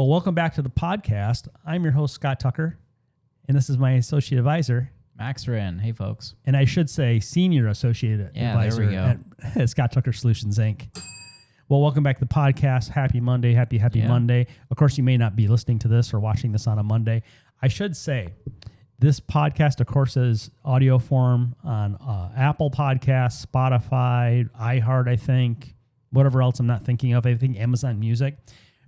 Well, welcome back to the podcast. I'm your host, Scott Tucker, and this is my associate advisor, Max Wren. Hey, folks. and I should say senior associate advisor there we go. at Scott Tucker Solutions, Inc. Well, welcome back to the podcast. Happy Monday. Happy Monday. Of course, you may not be listening to this or watching this on a Monday. I should say this podcast, of course, is audio form on Apple Podcasts, Spotify, iHeart, I think, whatever else I'm not thinking of. I think Amazon Music.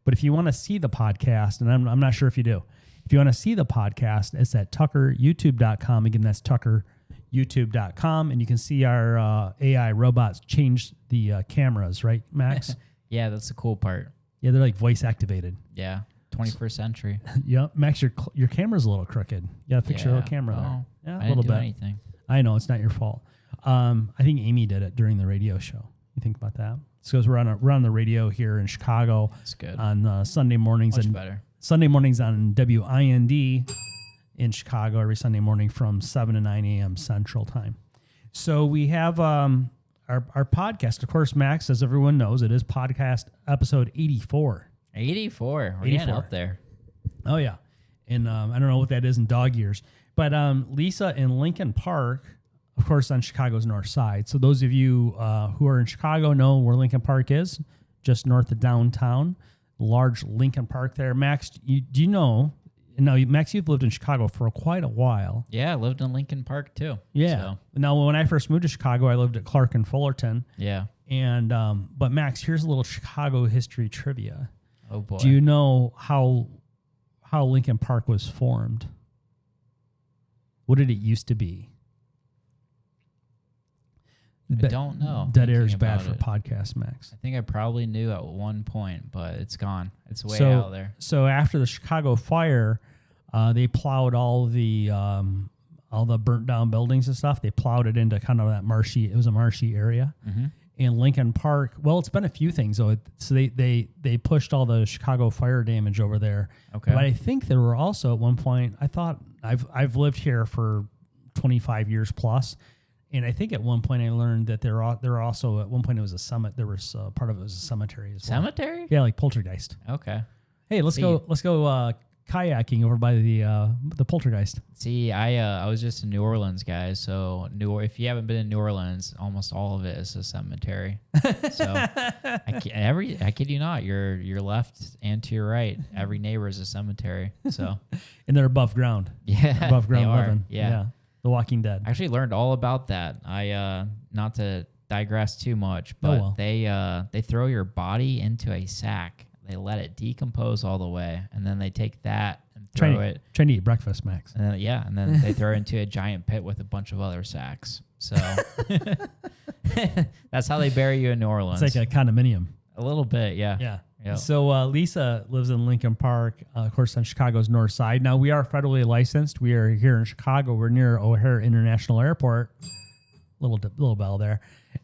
But if you want to see the podcast, and I'm not sure if you do, if you want to see the podcast, it's at tuckeryoutube.com. Again, that's tuckeryoutube.com. And you can see our AI robots change the cameras, right, Max? Yeah, that's the cool part. Yeah, they're like voice activated. Yeah, 21st century. Yeah, Max, your camera's a little crooked. You got to fix your little camera there. Yeah, I a little didn't do bit. anything. I know, it's not your fault. I think Amy did it during the radio show. You think about that? So we're on the radio here in Chicago. That's good. On Sunday mornings. Much better. Sunday mornings on WIND in Chicago every Sunday morning from 7 to 9 a.m. Central Time. So we have our podcast. Of course, Max, as everyone knows, it is podcast episode 84. 84. We're getting up there. Oh, yeah. And I don't know what that is in dog years. But Lisa in Lincoln Park, of course, on Chicago's north side. So those of you who are in Chicago know where Lincoln Park is, just north of downtown. Large Lincoln Park there. Max, do you know? Now, Max, you've lived in Chicago for quite a while. Yeah, I lived in Lincoln Park too. Yeah. So. Now, when I first moved to Chicago, I lived at Clark and Fullerton. Yeah. And but Max, here's a little Chicago history trivia. Oh boy. Do you know how Lincoln Park was formed? What did it used to be? I don't know. Dead air is bad for podcasts, Max. I think I probably knew at one point, but it's gone. It's way out there. So after the Chicago fire, they plowed all the burnt down buildings and stuff. They plowed it into kind of that marshy. It was a marshy area. Mm-hmm. And Lincoln Park. Well, it's been a few things. So they pushed all the Chicago fire damage over there. Okay. But I think there were also at one point. I thought I've lived here for 25 years plus. And I think at one point I learned that there were also at one point it was a summit. There was part of it was a cemetery as well. Cemetery? Yeah, like Poltergeist. Okay. Hey, let's go kayaking over by the Poltergeist. See, I was just in New Orleans, guys. So if you haven't been in New Orleans, almost all of it is a cemetery. So I kid you not, your left and to your right, every neighbor is a cemetery. So and they're above ground. Yeah, they're above ground they living. Yeah. The Walking Dead. I actually learned all about that. I not to digress too much, but they throw your body into a sack. They let it decompose all the way, and then they take that and throw it. Trying to eat breakfast, Max. And then they throw it into a giant pit with a bunch of other sacks. So that's how they bury you in New Orleans. It's like a condominium. A little bit, yeah. Yeah. Yep. So Lisa lives in Lincoln Park, of course, on Chicago's north side. Now, we are federally licensed. We are here in Chicago. We're near O'Hare International Airport. Little bell there.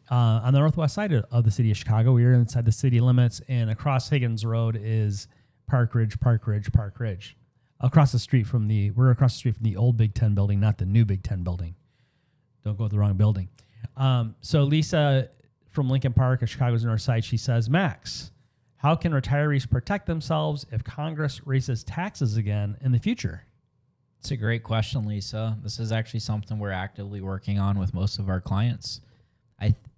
On the northwest side of the city of Chicago, we are inside the city limits, and across Higgins Road is Park Ridge. Across the street from the old Big Ten building, not the new Big Ten building. Don't go to the wrong building. So Lisa from Lincoln Park at Chicago's north side, she says, Max, how can retirees protect themselves if Congress raises taxes again in the future? It's a great question, Lisa. This is actually something we're actively working on with most of our clients.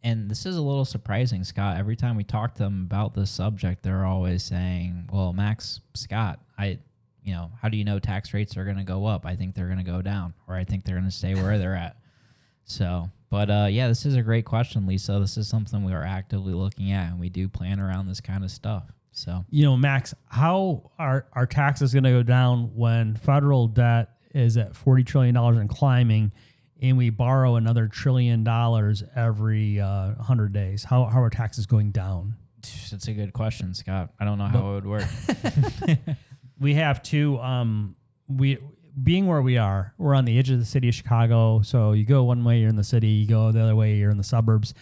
And this is a little surprising, Scott. Every time we talk to them about this subject, they're always saying, well, Max, Scott, how do you know tax rates are going to go up? I think they're going to go down, or I think they're going to stay where they're at. So, but this is a great question, Lisa. This is something we are actively looking at, and we do plan around this kind of stuff. So, Max, how are taxes going to go down when federal debt is at $40 trillion and climbing, and we borrow another $1 trillion every 100 days? How are taxes going down? That's a good question, Scott. I don't know how it would work. We have to, being where we are, we're on the edge of the city of Chicago. So you go one way, you're in the city. You go the other way, you're in the suburbs.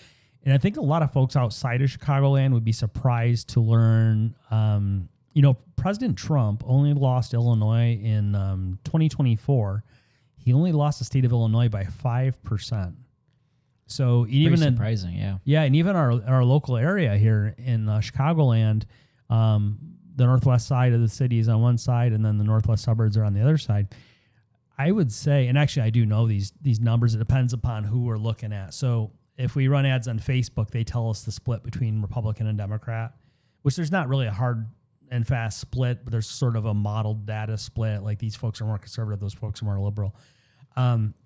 And I think a lot of folks outside of Chicagoland would be surprised to learn, President Trump only lost Illinois in 2024. He only lost the state of Illinois by 5%. So even surprising, yeah, and even our local area here in Chicagoland, the northwest side of the city is on one side, and then the northwest suburbs are on the other side. I would say, and actually I do know these numbers. It depends upon who we're looking at. So if we run ads on Facebook, they tell us the split between Republican and Democrat, which there's not really a hard and fast split, but there's sort of a modeled data split. Like these folks are more conservative, those folks are more liberal.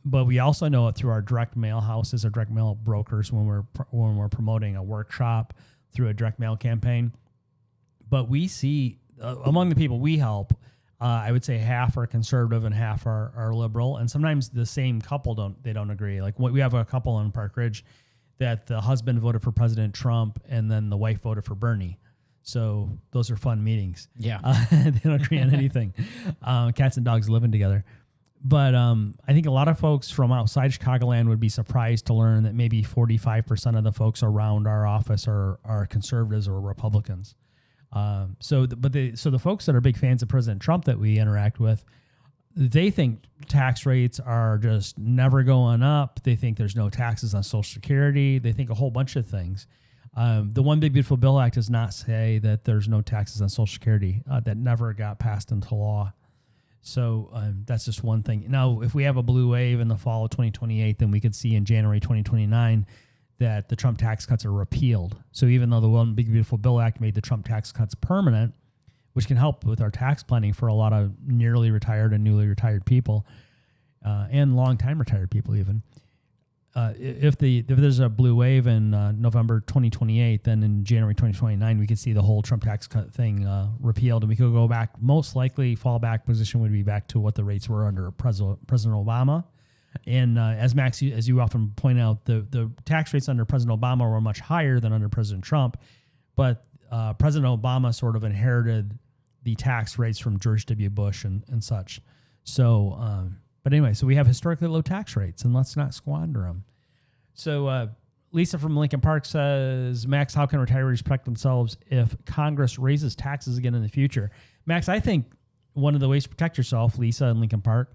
But we also know it through our direct mail houses or direct mail brokers when we're promoting a workshop through a direct mail campaign. But we see among the people we help, I would say half are conservative and half are liberal. And sometimes the same couple don't agree. Like we have a couple in Park Ridge that the husband voted for President Trump and then the wife voted for Bernie. So those are fun meetings. Yeah. They don't agree on anything. Cats and dogs living together. But I think a lot of folks from outside Chicagoland would be surprised to learn that maybe 45% of the folks around our office are conservatives or Republicans. So the folks that are big fans of President Trump that we interact with, they think tax rates are just never going up. They think there's no taxes on Social Security. They think a whole bunch of things. The One Big Beautiful Bill Act does not say that there's no taxes on Social Security. That never got passed into law. So that's just one thing. Now, if we have a blue wave in the fall of 2028, then we could see in January 2029 that the Trump tax cuts are repealed. So even though the One Big Beautiful Bill Act made the Trump tax cuts permanent, which can help with our tax planning for a lot of nearly retired and newly retired people, and long-time retired people even, if there's a blue wave in November 2028, then in January 2029, we could see the whole Trump tax cut thing repealed, and we could go back. Most likely, fallback position would be back to what the rates were under President Obama. And as Max, as you often point out, the tax rates under President Obama were much higher than under President Trump, but President Obama sort of inherited the tax rates from George W. Bush and such. So. But anyway, so we have historically low tax rates, and let's not squander them. So Lisa from Lincoln Park says, Max, how can retirees protect themselves if Congress raises taxes again in the future? Max, I think one of the ways to protect yourself, Lisa in Lincoln Park,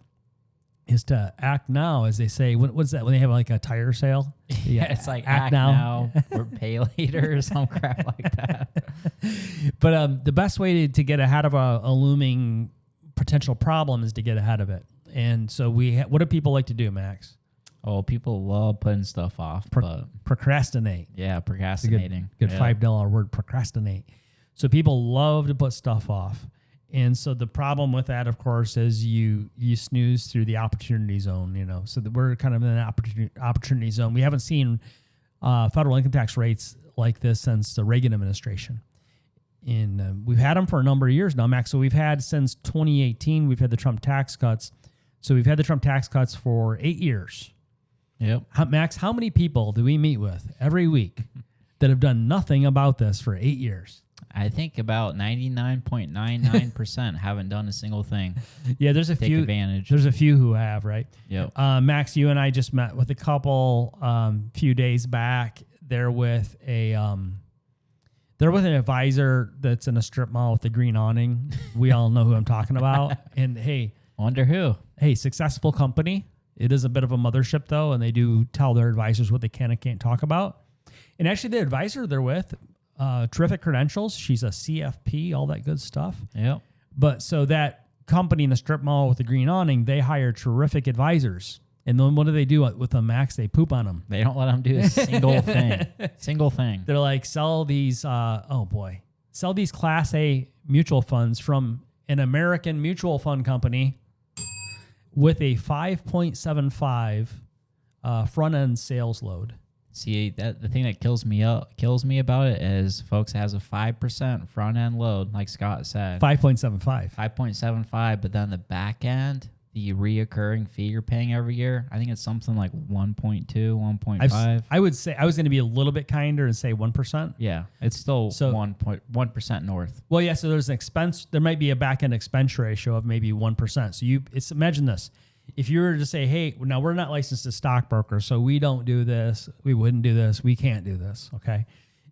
is to act now, as they say. What's that, when they have like a tire sale? Yeah, it's like act now or pay later or some crap like that. But the best way to get ahead of a looming potential problem is to get ahead of it. And so what do people like to do, Max? Oh, people love putting stuff off. But procrastinate. Yeah, procrastinating. Good $5 word, procrastinate. So people love to put stuff off. And so the problem with that, of course, is you snooze through the opportunity zone, So we're kind of in an opportunity zone. We haven't seen federal income tax rates like this since the Reagan administration. And we've had them for a number of years now, Max. So we've had since 2018, we've had the Trump tax cuts. So we've had the Trump tax cuts for 8 years. Yep. Max, how many people do we meet with every week that have done nothing about this for 8 years? I think about 99.99% haven't done a single thing. Yeah, there's a few. Advantage. There's a few who have, right? Yep. Max, you and I just met with a couple few days back. They're with an advisor that's in a strip mall with a green awning. We all know who I'm talking about. And hey, wonder who. Hey, successful company. It is a bit of a mothership, though, and they do tell their advisors what they can and can't talk about. And actually, the advisor they're with, terrific credentials. She's a CFP, all that good stuff. Yep. But so that company in the strip mall with the green awning, they hire terrific advisors. And then what do they do with them, Max? They poop on them. They don't let them do a single thing. Single thing. They're like, sell these Class A mutual funds from an American mutual fund company with a 5.75 front end sales load. See, that the thing that kills me about it is folks has a 5% front end load, like Scott said. 5.75. 5.75, but then the back end, the reoccurring fee you're paying every year, I think it's something like 1.2, 1.5. I would say I was going to be a little bit kinder and say 1%. Yeah, it's still 1% north. Well, yeah, so there's an expense. There might be a back end expense ratio of maybe 1%. So imagine this. If you were to say, hey, now we're not licensed as stockbrokers, so we don't do this, we wouldn't do this, we can't do this, okay?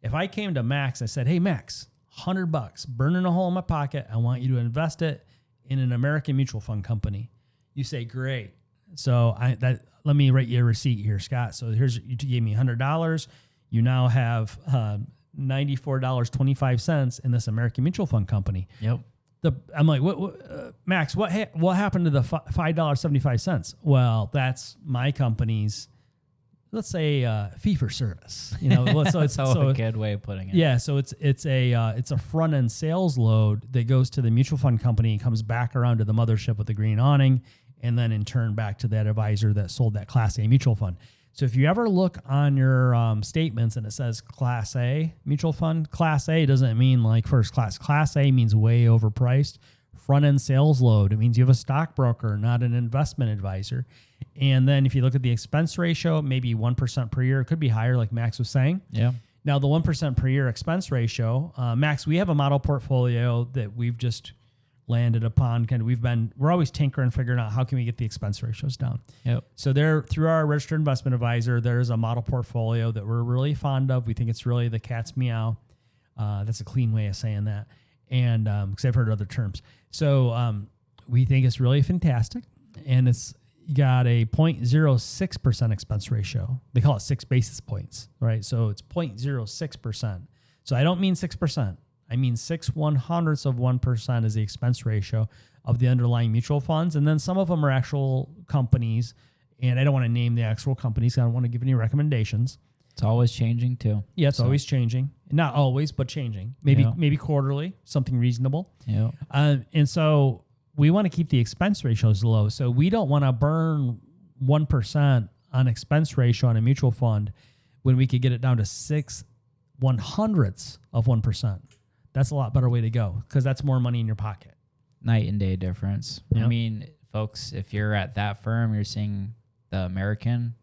If I came to Max, I said, hey, Max, $100, burning a hole in my pocket, I want you to invest it in an American mutual fund company. You say, great. So let me write you a receipt here, Scott. So you gave me $100. You now have $94.25 in this American mutual fund company. Yep. I'm like, Max, what happened to the $5.75? Well, that's my company's, let's say, fee for service. So it's a good way of putting it. Yeah, so it's a front end sales load that goes to the mutual fund company and comes back around to the mothership with the green awning, and then in turn back to that advisor that sold that Class A mutual fund. So if you ever look on your statements and it says Class A mutual fund, Class A doesn't mean like first class. Class A means way overpriced. Front-end sales load, it means you have a stockbroker, not an investment advisor. And then if you look at the expense ratio, maybe 1% per year. It could be higher, like Max was saying. Yeah. Now, the 1% per year expense ratio, Max, we have a model portfolio that we've just landed upon. We're always tinkering, figuring out how can we get the expense ratios down. Yep. So through our registered investment advisor, there's a model portfolio that we're really fond of. We think it's really the cat's meow. That's a clean way of saying that. And because I've heard other terms. So we think it's really fantastic. And it's got a 0.06% expense ratio. They call it 6 basis points, right? So it's 0.06%. So I don't mean 6%. I mean 0.06% is the expense ratio of the underlying mutual funds. And then some of them are actual companies. And I don't want to name the actual companies. I don't want to give any recommendations. It's always changing too. Yeah, it's always changing. Not always, but changing. Maybe quarterly, something reasonable. Yeah. And so we want to keep the expense ratios low. So we don't want to burn 1% on expense ratio on a mutual fund when we could get it down to 0.06 of 1%. That's a lot better way to go because that's more money in your pocket. Night and day difference. Yep. I mean, folks, if you're at that firm, you're seeing the American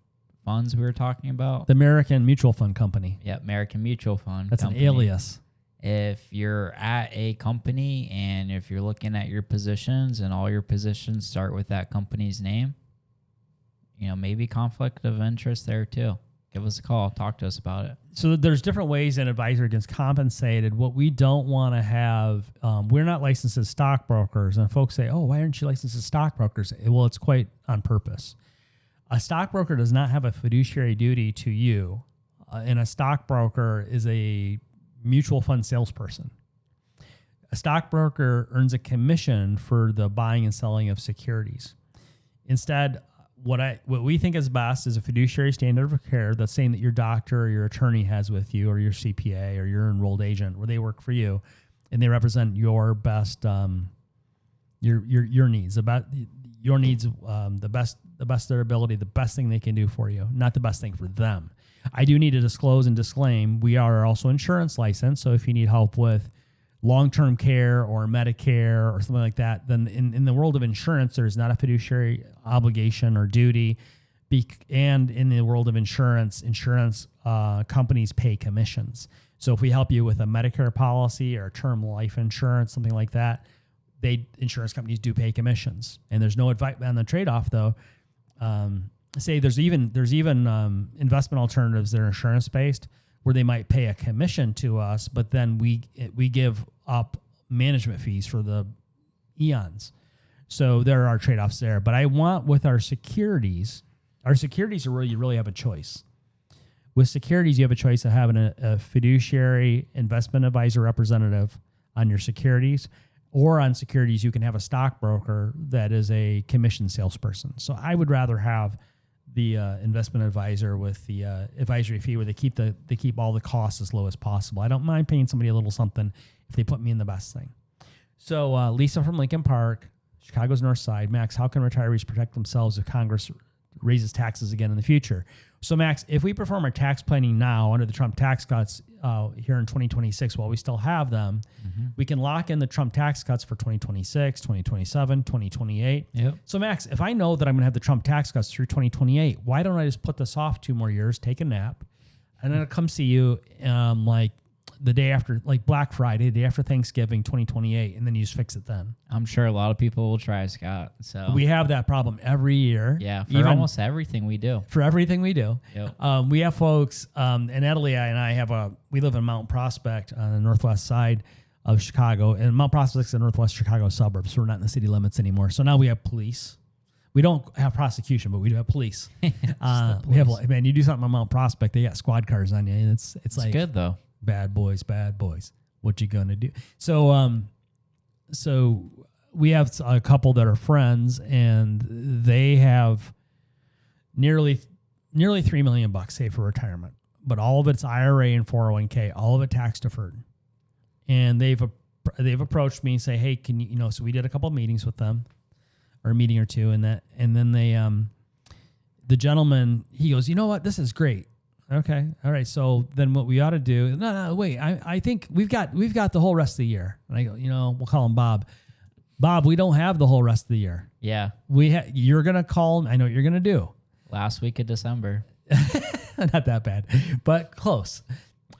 funds we were talking about. The American Mutual Fund Company. Yeah, American Mutual Fund. That's company. an alias. If you're at a company and if you're looking at your positions and all your positions start with that company's name, maybe conflict of interest there too. Give us a call. Talk to us about it. So there's different ways an advisor gets compensated. What we don't want to have, we're not licensed as stockbrokers. And folks say, oh, why aren't you licensed as stockbrokers? Well, it's quite on purpose. A stockbroker does not have a fiduciary duty to you. And a stockbroker is a mutual fund salesperson. A stockbroker earns a commission for the buying and selling of securities. Instead, what we think is best is a fiduciary standard of care that's saying that your doctor or your attorney has with you, or your CPA or your enrolled agent, where they work for you, and they represent your best, your needs, about your needs, the best of their ability, the best thing they can do for you, not the best thing for them. I do need to disclose and disclaim we are also insurance licensed, so if you need help with long-term care or Medicare or something like that, then in the world of insurance, there's not a fiduciary obligation or duty. And in the world of insurance companies pay commissions. So if we help you with a Medicare policy or term life insurance, something like that, insurance companies do pay commissions. And there's no advice on the trade-off, though. Say there's even investment alternatives that are insurance-based, where they might pay a commission to us, but then we give up management fees for the eons. So there are trade-offs there. But I want with our securities are where you really have a choice. With securities, you have a choice of having a fiduciary investment advisor representative on your securities, or on securities, you can have a stockbroker that is a commission salesperson. So I would rather have the investment advisor with the advisory fee, where they keep all the costs as low as possible. I don't mind paying somebody a little something if they put me in the best thing. So Lisa from Lincoln Park, Chicago's North Side. Max, how can retirees protect themselves if Congress raises taxes again in the future? So Max, if we perform our tax planning now under the Trump tax cuts here in 2026, while we still have them, we can lock in the Trump tax cuts for 2026, 2027, 2028. Yep. So Max, if I know that I'm going to have the Trump tax cuts through 2028, why don't I just put this off 2 more years, take a nap, and then I'll come see you like the day after, like Black Friday, the day after Thanksgiving, 2028, and then you just fix it then. I'm sure a lot of people will try, Scott. So we have that problem every year. Yeah, for almost everything we do. For everything we do. Yep. We have folks, and Adelia and I we live in Mount Prospect on the northwest side of Chicago, and Mount Prospect's the northwest Chicago suburbs, so we're not in the city limits anymore. So now we have police. We don't have prosecution, but we do have police. We have, man, you do something on Mount Prospect, they got squad cars on you, and it's like good though. Bad boys. What you gonna do? So we have a couple that are friends, and they have nearly $3 million saved for retirement, but all of it's IRA and 401k, all of it tax deferred. And they've approached me and say, hey, can you, so we did a couple of meetings with them, or a meeting or two, and then they, the gentleman, he goes, you know what, this is great. Okay. All right. So then what we ought to do, no, wait, I think we've got the whole rest of the year. And I go, we'll call him Bob. Bob, we don't have the whole rest of the year. Yeah. You're going to call, I know what you're going to do. Last week of December. Not that bad, but close.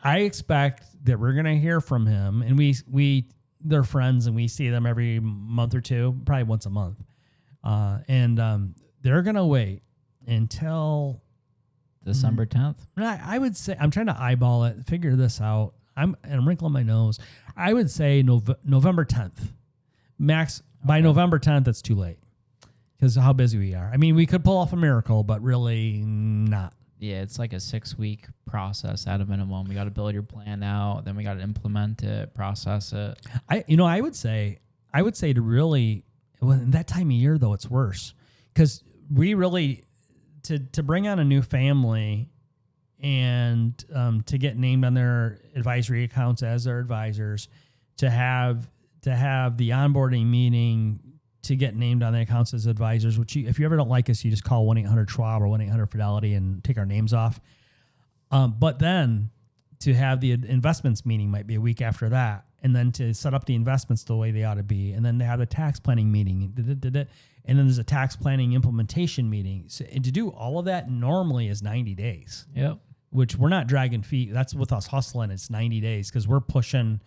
I expect that we're going to hear from him, and they're friends, and we see them every month or two, probably once a month. And they're going to wait until December 10th. I would say, I'm trying to eyeball it, figure this out. I'm wrinkling my nose. I would say November 10th. Max, by November 10th, it's too late because of how busy we are. I mean, we could pull off a miracle, but really not. Yeah, it's like a 6-week process at a minimum. We got to build your plan out, then we got to implement it, process it. I would say to really, in that time of year though, it's worse because we really to bring on a new family and to get named on their advisory accounts as their advisors, to have the onboarding meeting, to get named on the accounts as advisors, which if you ever don't like us, you just call 1-800-SCHWAB or 1-800-FIDELITY and take our names off. But then to have the investments meeting might be a week after that. And then to set up the investments the way they ought to be. And then to have the tax planning meeting. And then there's a tax planning implementation meeting. So, and to do all of that normally is 90 days. Yep. Which we're not dragging feet. That's with us hustling. It's 90 days because we're pushing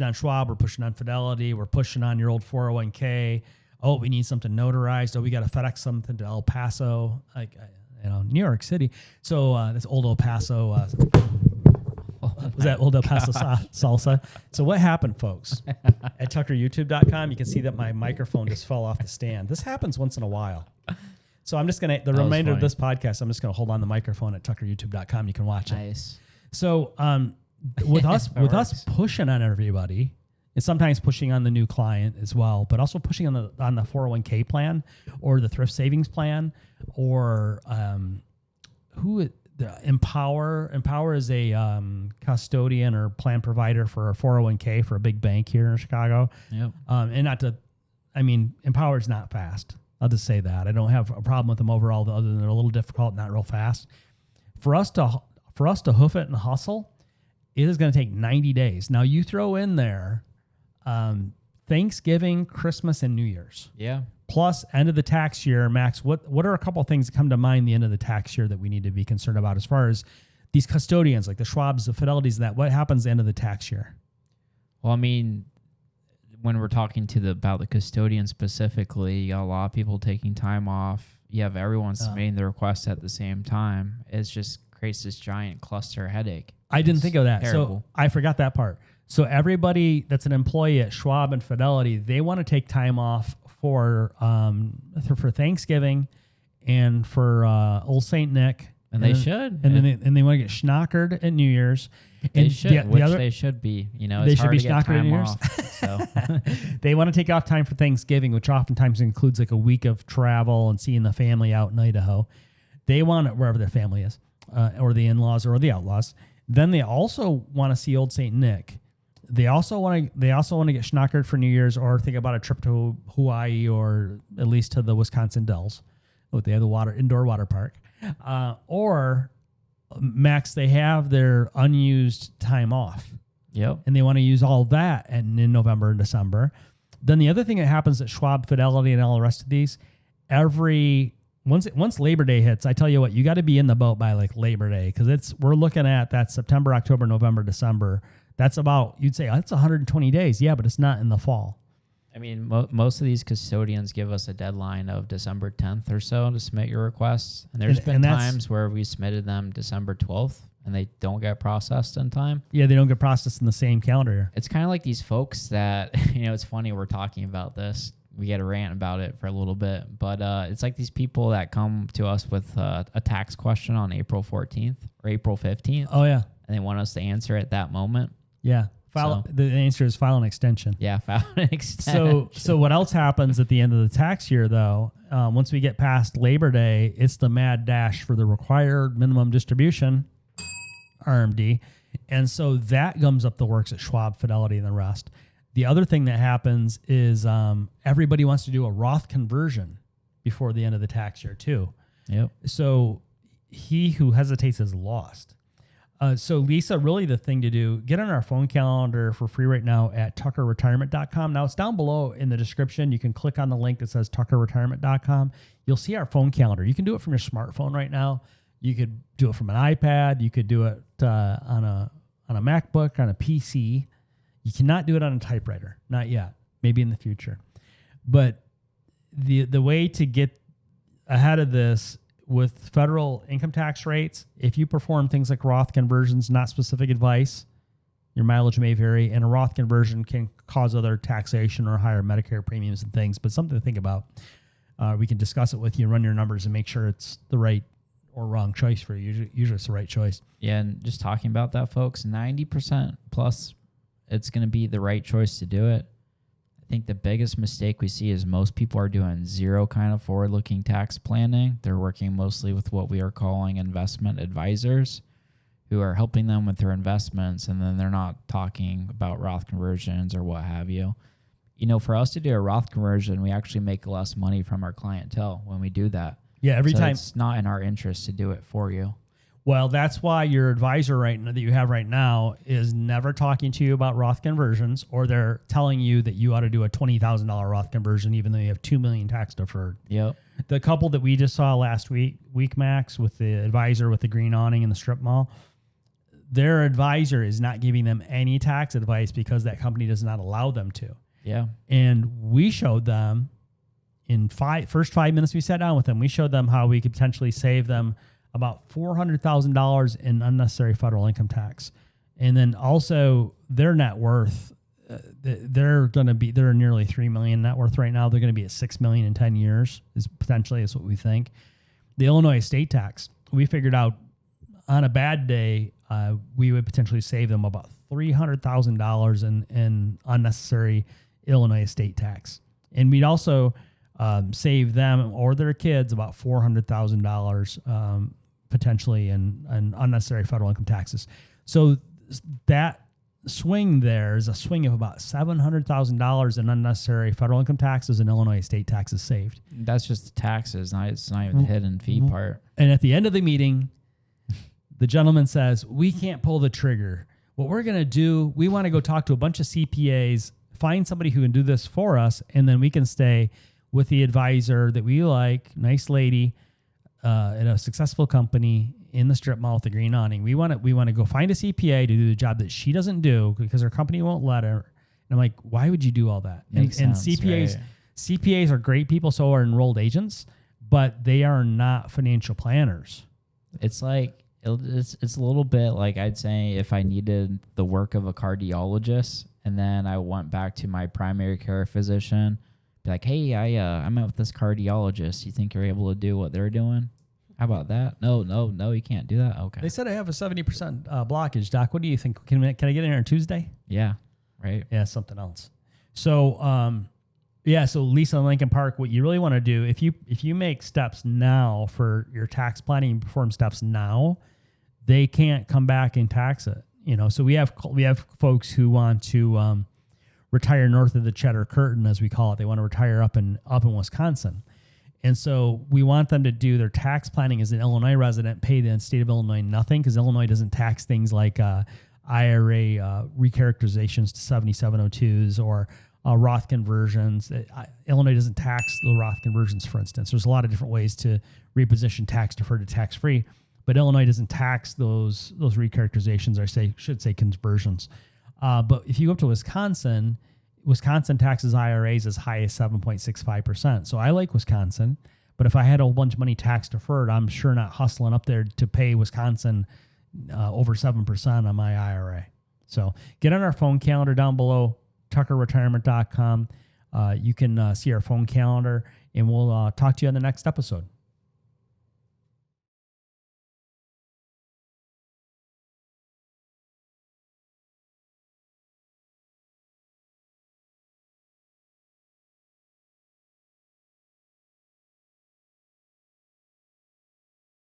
on Schwab, we're pushing on Fidelity, we're pushing on your old 401k. Oh, we need something notarized. Oh, we got to FedEx something to El Paso, New York City. So this old El Paso, was that old El Paso salsa? So what happened, folks? At TuckerYouTube.com, you can see that my microphone just fell off the stand. This happens once in a while. So I'm just going to, the remainder of this podcast, I'm just going to hold on the microphone at TuckerYouTube.com. You can watch it. Nice. So with us pushing on everybody, and sometimes pushing on the new client as well, but also pushing on the 401k plan or the thrift savings plan, or Empower. Empower is a custodian or plan provider for a 401k for a big bank here in Chicago. Yep. Empower is not fast. I'll just say that. I don't have a problem with them overall, other than they're a little difficult, not real fast. For us to hoof it and hustle, it is going to take 90 days. Now you throw in there Thanksgiving, Christmas, and New Year's. Yeah. Plus end of the tax year. Max, what are a couple of things that come to mind the end of the tax year that we need to be concerned about as far as these custodians, like the Schwabs, the Fidelities, what happens at the end of the tax year? Well, I mean, when we're talking about the custodian specifically, you got a lot of people taking time off. You have everyone submitting the request at the same time. It just creates this giant cluster headache. I didn't think of that. Terrible. So I forgot that part. So everybody that's an employee at Schwab and Fidelity, they want to take time off for Thanksgiving and for Old Saint Nick. And they should. And they want to get schnockered at New Year's. They should, they should be. They should be schnockered at New Year's. So. They want to take off time for Thanksgiving, which oftentimes includes like a week of travel and seeing the family out in Idaho. They want it wherever their family is, or the in-laws or the outlaws. Then they also want to see Old Saint Nick. They also want to get schnockered for New Year's, or think about a trip to Hawaii, or at least to the Wisconsin Dells. They have the indoor water park. Or Max, they have their unused time off. Yep. And they want to use all that in November and December. Then the other thing that happens at Schwab, Fidelity, and all the rest of these, once Labor Day hits, I tell you what, you got to be in the boat by like Labor Day, because we're looking at that September, October, November, December. That's about, you'd say, that's 120 days. Yeah, but it's not in the fall. I mean, most of these custodians give us a deadline of December 10th or so to submit your requests. And there's been times where we submitted them December 12th and they don't get processed in time. Yeah, they don't get processed in the same calendar year. It's kind of like these folks that, it's funny we're talking about this. We get a rant about it for a little bit. But it's like these people that come to us with a tax question on April 14th or April 15th. Oh, yeah. and they want us to answer at that moment. Yeah. The answer is file an extension. Yeah, file an extension. So what else happens at the end of the tax year, though? Once we get past Labor Day, it's the mad dash for the required minimum distribution, RMD. And so that gums up the works at Schwab, Fidelity, and the rest. The other thing that happens is everybody wants to do a Roth conversion before the end of the tax year, too. Yep. So he who hesitates is lost. So Lisa, really the thing to do, get on our phone calendar for free right now at tuckerretirement.com. Now it's down below in the description. You can click on the link that says tuckerretirement.com. You'll see our phone calendar. You can do it from your smartphone right now. You could do it from an iPad. You could do it on a MacBook, on a PC. You cannot do it on a typewriter. Not yet. Maybe in the future. But the way to get ahead of this with federal income tax rates, if you perform things like Roth conversions, not specific advice, your mileage may vary, and a Roth conversion can cause other taxation or higher Medicare premiums and things, but something to think about. We can discuss it with you, run your numbers, and make sure it's the right or wrong choice for you. Usually it's the right choice. Yeah, and just talking about that, folks, 90% plus it's going to be the right choice to do it. I think the biggest mistake we see is most people are doing zero kind of forward-looking tax planning. They're working mostly with what we are calling investment advisors who are helping them with their investments, and then they're not talking about Roth conversions or what have you. You know, for us to do a Roth conversion, we actually make less money from our clientele when we do that. Yeah, every time. It's not in our interest to do it for you. Well, that's why your advisor right now that you have right now is never talking to you about Roth conversions, or they're telling you that you ought to do a $20,000 Roth conversion, even though you have $2 million tax deferred. Yep. The couple that we just saw last week, Max, with the advisor with the green awning in the strip mall, their advisor is not giving them any tax advice because that company does not allow them to. Yeah. And we showed them in first 5 minutes we sat down with them, we showed them how we could potentially save them about $400,000 in unnecessary federal income tax. And then also their net worth, they're nearly $3 million net worth right now. They're going to be at $6 million in 10 years is what we think. The Illinois estate tax, we figured out on a bad day, we would potentially save them about $300,000 in unnecessary Illinois estate tax. And we'd also save them or their kids about $400,000 potentially in unnecessary federal income taxes. So that swing there is a swing of about $700,000 in unnecessary federal income taxes and Illinois estate taxes saved. That's just the taxes. It's not even the hidden fee part. And at the end of the meeting, the gentleman says, we can't pull the trigger. What we're going to do, we want to go talk to a bunch of CPAs, find somebody who can do this for us, and then we can stay with the advisor that we like, nice lady, at a successful company in the strip mall with the green awning. We want to go find a CPA to do the job that she doesn't do because her company won't let her. And I'm like, why would you do all that? And CPAs are great people, so are enrolled agents, but they are not financial planners. It's like it's a little bit like I'd say if I needed the work of a cardiologist and then I went back to my primary care physician, be like, hey, I met with this cardiologist. You think you're able to do what they're doing? How about that? No, you can't do that. Okay. They said I have a 70% blockage, Doc. What do you think? Can I get in here on Tuesday? Yeah, right. Yeah, something else. So, so Lisa in Lincoln Park, what you really want to do, if you make steps now for your tax planning, you perform steps now, they can't come back and tax it. You know, so we have folks who want to retire north of the Cheddar Curtain, as we call it. They want to retire up in Wisconsin. And so we want them to do their tax planning as an Illinois resident, pay the state of Illinois nothing, because Illinois doesn't tax things like IRA recharacterizations to 7702s or Roth conversions. Illinois doesn't tax the Roth conversions, for instance. There's a lot of different ways to reposition tax deferred to tax free, but Illinois doesn't tax those recharacterizations, or should say conversions. But if you go up to Wisconsin taxes IRAs as high as 7.65%. So I like Wisconsin, but if I had a whole bunch of money tax deferred, I'm sure not hustling up there to pay Wisconsin over 7% on my IRA. So get on our phone calendar down below, tuckerretirement.com. You can see our phone calendar, and we'll talk to you on the next episode.